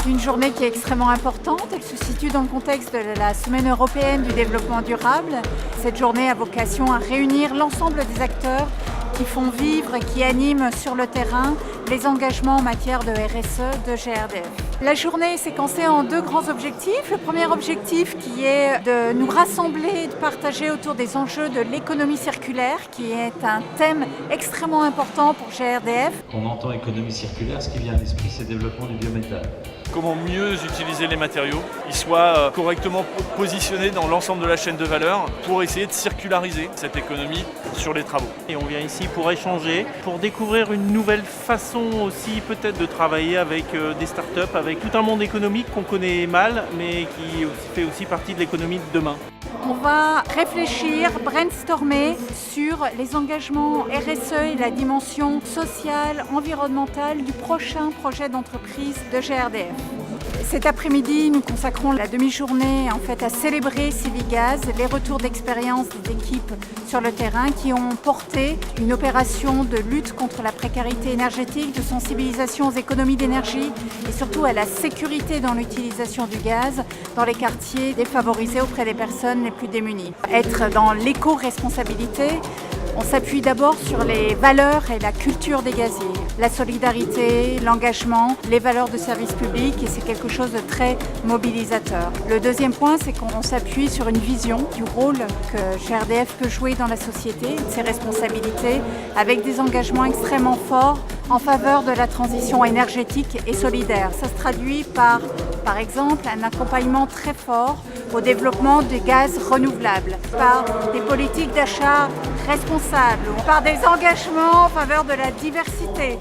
C'est une journée qui est extrêmement importante. Elle se situe dans le contexte de la Semaine européenne du développement durable. Cette journée a vocation à réunir l'ensemble des acteurs qui font vivre et qui animent sur le terrain les engagements en matière de RSE de GRDF. La journée est séquencée en deux grands objectifs. Le premier objectif qui est de nous rassembler et de partager autour des enjeux de l'économie circulaire, qui est un thème extrêmement important pour GRDF. Quand on entend économie circulaire, ce qui vient à l'esprit, c'est le développement du biométhane. Comment mieux utiliser les matériaux, qu'ils soient correctement positionnés dans l'ensemble de la chaîne de valeur pour essayer de circulariser cette économie sur les travaux. Et on vient ici pour échanger, pour découvrir une nouvelle façon aussi peut-être de travailler avec des startups, avec tout un monde économique qu'on connaît mal, mais qui fait aussi partie de l'économie de demain. On va réfléchir, brainstormer sur les engagements RSE et la dimension sociale, environnementale du prochain projet d'entreprise de GRDF. Cet après-midi, nous consacrons la demi-journée à célébrer Civigaz, les retours d'expérience des équipes sur le terrain qui ont porté une opération de lutte contre la précarité énergétique, de sensibilisation aux économies d'énergie et surtout à la sécurité dans l'utilisation du gaz dans les quartiers défavorisés auprès des personnes les plus démunies. Être dans l'éco-responsabilité, on s'appuie d'abord sur les valeurs et la culture des gaziers, la solidarité, l'engagement, les valeurs de service public et c'est quelque chose de très mobilisateur. Le deuxième point, c'est qu'on s'appuie sur une vision du rôle que GRDF peut jouer dans la société, de ses responsabilités, avec des engagements extrêmement forts en faveur de la transition énergétique et solidaire. Ça se traduit par exemple, un accompagnement très fort au développement des gaz renouvelables, par des politiques d'achat responsables, par des engagements en faveur de la diversité.